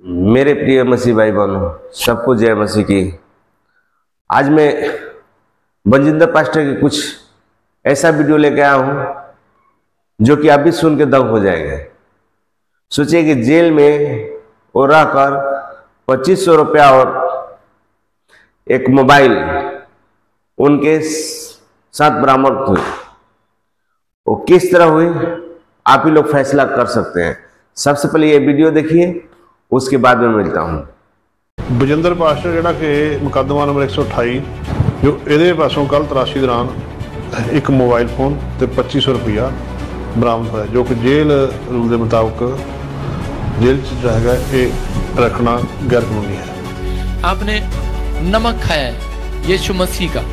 मेरे प्रिय मसीह भाई बहनों, सबको जय मसीह की। आज मैं बलजिंदर पास्टर की कुछ ऐसा वीडियो लेके आया हूं जो कि आप भी सुन के दंग हो जाएंगे। सोचिए कि जेल में वो रहकर 2500 रुपया और एक मोबाइल उनके साथ बरामद हुई। वो किस तरह हुई, आप ही लोग फैसला कर सकते हैं। सबसे पहले ये वीडियो देखिए, उसके बाद में मिलता हूं। बलजिंदर पास्टर जिहड़ा कि मुकदमा नंबर 128 जो ਇਹਦੇ ਪਾਸੋਂ ਕੱਲ ਤਲਾਸ਼ੀ ਦੌਰਾਨ ਇੱਕ मोबाइल फोन ਤੇ 2500 रुपया बरामद होया, जो कि जेल रूल के मुताबिक जेल च रहेगा ये रखना गैर कानूनी है। आपने नमक खाया है यीशु मसीह का,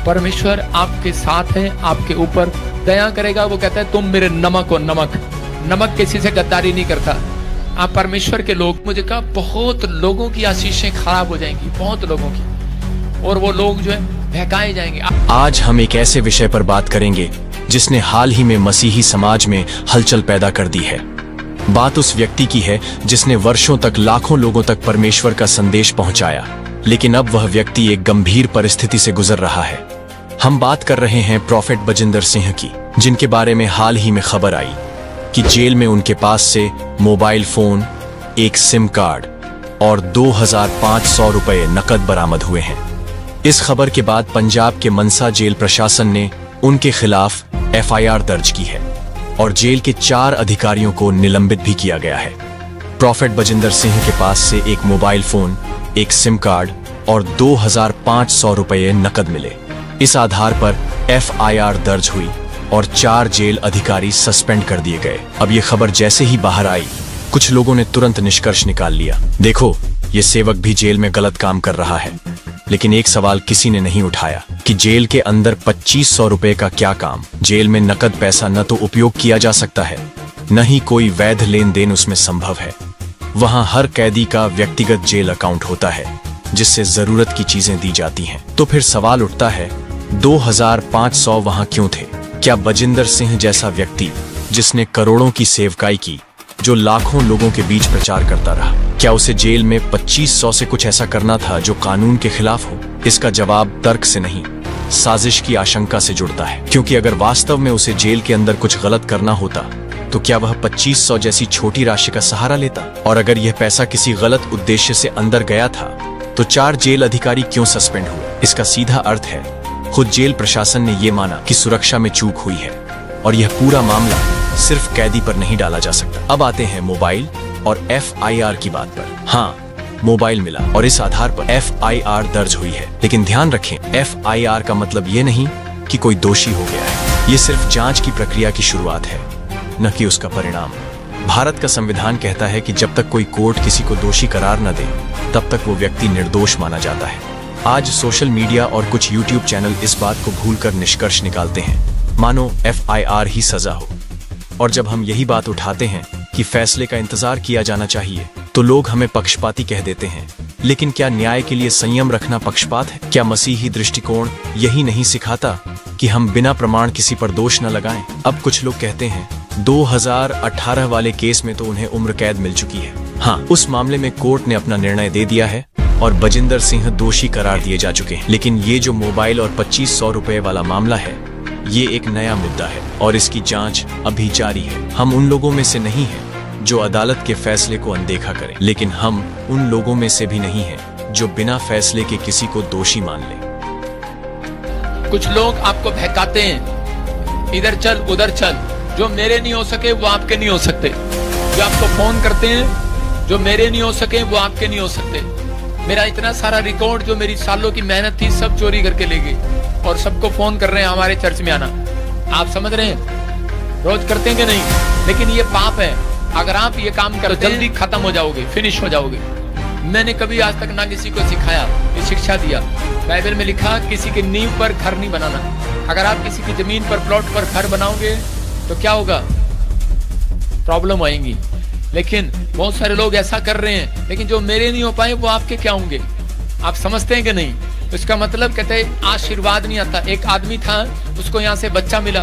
परमेश्वर आपके साथ है, आपके ऊपर दया करेगा। वो कहता है तुम मेरे नमक हो। नमक किसी से गद्दारी नहीं करता। आप परमेश्वर के लोग, मुझे कहा बहुत लोगों की आशीषें खराब हो जाएंगी, बहुत लोगों की, और वो लोग जो है बहकाए जाएंगे। आज हम एक ऐसे विषय पर बात करेंगे जिसने हाल ही में मसीही समाज में हलचल पैदा कर दी है। बात उस व्यक्ति की है जिसने वर्षों तक लाखों लोगों तक परमेश्वर का संदेश पहुंचाया, लेकिन अब वह व्यक्ति एक गंभीर परिस्थिति से गुजर रहा है। हम बात कर रहे हैं प्रॉफेट बलजिंदर सिंह की, जिनके बारे में हाल ही में खबर आई कि जेल में उनके पास से मोबाइल फोन, एक सिम कार्ड और 2500 रुपए नकद बरामद हुए हैं। इस खबर के बाद पंजाब के मनसा जेल प्रशासन ने उनके खिलाफ एफआईआर दर्ज की है और जेल के 4 अधिकारियों को निलंबित भी किया गया है। प्रॉफेट बलजिंदर सिंह के पास से एक मोबाइल फोन, एक सिम कार्ड और 2500 रुपए नकद मिले। इस आधार पर एफआईआर दर्ज हुई और 4 जेल अधिकारी सस्पेंड कर दिए गए। अब ये खबर जैसे ही बाहर आई, कुछ लोगों ने तुरंत निष्कर्ष निकाल लिया, देखो ये सेवक भी जेल में गलत काम कर रहा है। लेकिन एक सवाल किसी ने नहीं उठाया कि जेल के अंदर 2500 रुपए का क्या काम। जेल में नकद पैसा न तो उपयोग किया जा सकता है, न ही कोई वैध लेन देन उसमें संभव है। वहां हर कैदी का व्यक्तिगत जेल अकाउंट होता है जिससे जरूरत की चीजें दी जाती हैं। तो फिर सवाल उठता है 2500 वहां क्यों थे? क्या बलजिंदर सिंह जैसा व्यक्ति जिसने करोड़ों की सेवकाई की, जो लाखों लोगों के बीच प्रचार करता रहा, क्या उसे जेल में 2500 से कुछ ऐसा करना था जो कानून के खिलाफ हो? इसका जवाब तर्क से नहीं, साजिश की आशंका से जुड़ता है। क्योंकि अगर वास्तव में उसे जेल के अंदर कुछ गलत करना होता तो क्या वह 2500 जैसी छोटी राशि का सहारा लेता? और अगर यह पैसा किसी गलत उद्देश्य से अंदर गया था तो 4 जेल अधिकारी क्यों सस्पेंड हुए? इसका सीधा अर्थ है, खुद जेल प्रशासन ने यह माना कि सुरक्षा में चूक हुई है और यह पूरा मामला सिर्फ कैदी पर नहीं डाला जा सकता। अब आते हैं मोबाइल और एफआईआर की बात पर। हाँ, मोबाइल मिला और इस आधार पर एफआईआर दर्ज हुई है। लेकिन ध्यान रखें, एफआईआर का मतलब ये नहीं कि कोई दोषी हो गया है। ये सिर्फ जांच की प्रक्रिया की शुरुआत है, न कि उसका परिणाम। भारत का संविधान कहता है कि जब तक कोई कोर्ट किसी को दोषी करार न दे, तब तक वो व्यक्ति निर्दोष माना जाता है। आज सोशल मीडिया और कुछ यूट्यूब चैनल इस बात को भूलकर निष्कर्ष निकालते हैं मानो एफआईआर ही सजा हो। और जब हम यही बात उठाते हैं कि फैसले का इंतजार किया जाना चाहिए, तो लोग हमें पक्षपाती कह देते हैं। लेकिन क्या न्याय के लिए संयम रखना पक्षपात है? क्या मसीही दृष्टिकोण यही नहीं सिखाता कि हम बिना प्रमाण किसी पर दोष न लगाएं? अब कुछ लोग कहते हैं 2018 वाले केस में तो उन्हें उम्र कैद मिल चुकी है। हाँ, उस मामले में कोर्ट ने अपना निर्णय दे दिया है और बलजिंदर सिंह दोषी करार दिए जा चुके हैं। लेकिन ये जो मोबाइल और 2500 रुपए वाला मामला है, ये एक नया मुद्दा है और इसकी जांच अभी जारी है। हम उन लोगों में से नहीं हैं जो अदालत के फैसले को अनदेखा करें, लेकिन हम उन लोगों में से भी नहीं हैं जो बिना फैसले के किसी को दोषी मान लें। कुछ लोग आपको बहकाते हैं, इधर चल उधर चल। जो मेरे नहीं हो सके वो आपके नहीं हो सकते। जो आपको फोन करते हैं, जो मेरे नहीं हो सके वो आपके नहीं हो सकते। मेरा इतना सारा रिकॉर्ड, जो मेरी सालों की मेहनत थी, सब चोरी करके ले गए और सबको फोन कर रहे हैं हमारे चर्च में आना। आप समझ रहे हैं? रोज करते हैं कि नहीं? लेकिन ये पाप है। अगर आप ये काम करते तो जल्दी खत्म हो जाओगे, फिनिश हो जाओगे। मैंने कभी आज तक ना किसी को सिखाया, ये शिक्षा दिया। बाइबल में लिखा किसी की नींव पर घर नहीं बनाना। अगर आप किसी की जमीन पर, प्लॉट पर घर बनाओगे तो क्या होगा? प्रॉब्लम आएंगी। लेकिन बहुत सारे लोग ऐसा कर रहे हैं, लेकिन जो मेरे नहीं हो पाए वो आपके क्या होंगे? आप समझते हैं कि नहीं? इसका मतलब कहते हैं आशीर्वाद नहीं आता। एक आदमी था, उसको यहाँ से बच्चा मिला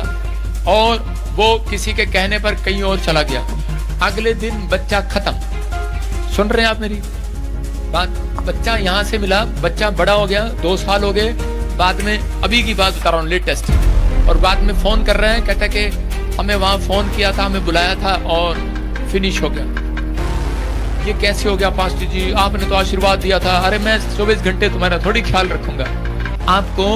और वो किसी के कहने पर कहीं और चला गया। अगले दिन बच्चा खत्म। सुन रहे हैं आप मेरी बात? बच्चा यहाँ से मिला, बच्चा बड़ा हो गया, 2 साल हो गए, बाद में अभी की बात बता रहा हूँ, लेटेस्ट, और बाद में फोन कर रहे हैं, कहता कि हमें वहां फोन किया था, हमें बुलाया था और फिनिश हो गया। ये कैसे हो गया पास्टर जी, आपने तो आशीर्वाद दिया था। अरे मैं 24 घंटे तुम्हारा थोड़ी ख्याल रखूंगा। आपको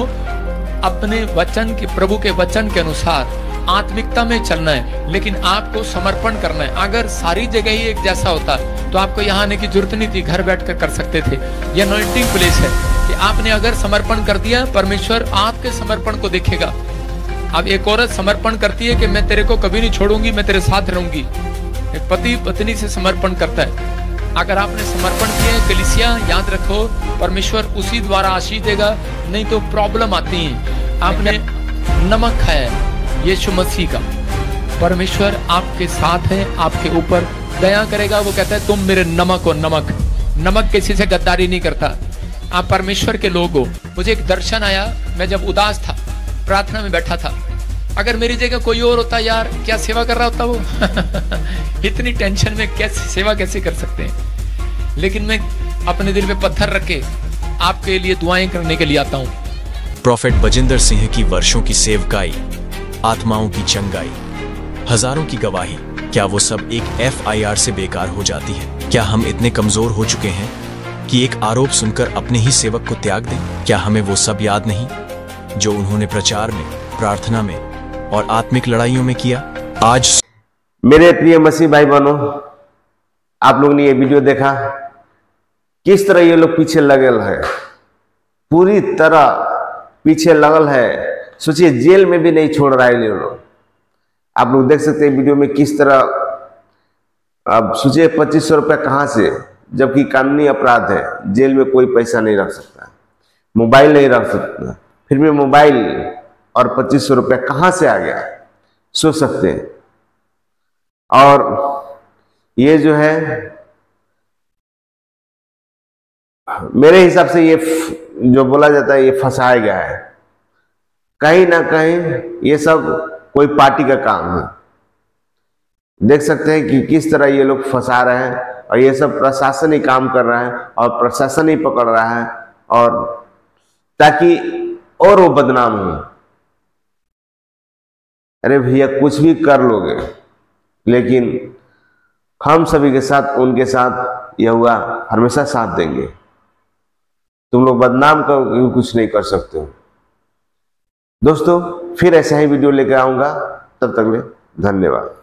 अपने वचन के, प्रभु के वचन के अनुसार आत्मिकता में चलना है, लेकिन आपको समर्पण करना है। अगर सारी जगह ही एक जैसा होता तो आपको यहाँ आने की जरूरत नहीं थी, घर बैठकर कर सकते थे। ये अनॉइंटिंग प्लेस है कि आपने अगर समर्पण कर दिया, परमेश्वर आपके समर्पण को देखेगा। अब एक औरत समर्पण करती है कि मैं तेरे को कभी नहीं छोड़ूंगी, मैं तेरे साथ रहूंगी। एक पति पत्नी से समर्पण करता है। अगर आपने समर्पण किया है कलीसिया, याद रखो परमेश्वर उसी द्वारा आशीष देगा, नहीं तो प्रॉब्लम आती है। आपने नमक खाया है यीशु मसीह का, परमेश्वर आपके साथ है, आपके ऊपर दया करेगा। वो कहता है तुम मेरे नमक हो। नमक किसी से गद्दारी नहीं करता। आप परमेश्वर के लोग हो। मुझे एक दर्शन आया, मैं जब उदास था, प्रार्थना में बैठा था। अगर मेरी जगह कोई और होता यार, क्या सेवा कर रहा होता वो इतनी टेंशन में कैसे सेवा कैसे कर सकते हैं। लेकिन मैं अपने दिल पे पत्थर रख के आपके लिए दुआएं करने के लिए आता हूँ। प्रोफेट बजिंदर सिंह की वर्षों की सेवकाई, आत्माओं की चंगाई, हजारों की गवाही, क्या वो सब एक FIR से बेकार हो जाती है? क्या हम इतने कमजोर हो चुके हैं कि एक आरोप सुनकर अपने ही सेवक को त्याग दें? क्या हमें वो सब याद नहीं जो उन्होंने प्रचार में, प्रार्थना में और आत्मिक लड़ाइयों में किया? आज मेरे प्रिय मसीह भाई बहनों, आप लोग ने ये वीडियो देखा, किस तरह ये लोग पीछे लगल है, पूरी तरह पीछे लगल है। सोचिए जेल में भी नहीं छोड़ रहा है ये लोग। आप लोग देख सकते हैं वीडियो में किस तरह। अब सोचिए 2500 रुपया कहाँ से, जबकि कानूनी अपराध है, जेल में कोई पैसा नहीं रख सकता, मोबाइल नहीं रख सकता, फिर भी मोबाइल और 2500 रुपया कहाँ से आ गया, सोच सकते हैं। और ये जो है मेरे हिसाब से ये जो बोला जाता है ये फंसाया गया है। कहीं ना कहीं ये सब कोई पार्टी का काम है। देख सकते हैं कि किस तरह ये लोग फंसा रहे हैं, और ये सब प्रशासन ही काम कर रहा है और प्रशासन ही पकड़ रहा है, और ताकि और वो बदनाम हो। अरे भैया कुछ भी कर लोगे, लेकिन हम सभी के साथ, उनके साथ यहोवा हमेशा साथ देंगे। तुम लोग बदनाम कर कुछ नहीं कर सकते हो। दोस्तों फिर ऐसा ही वीडियो लेकर आऊंगा, तब तक ले धन्यवाद।